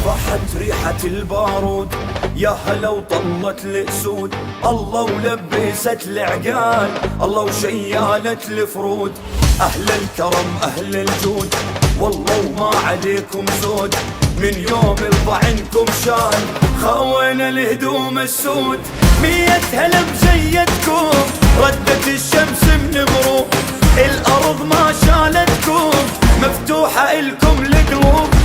فاحت ريحة البارود، يا هلا وطلت الاسود، الله ولبست العقال، الله وشيالت الفرود. اهل الكرم اهل الجود، والله وما عليكم زود، من يوم الضعنكم شال خوينا الهدوم السود. 100 هلا بزيتكم، ردت الشمس من غروب، الارض ما شالتكم، مفتوحة الكم القلوب.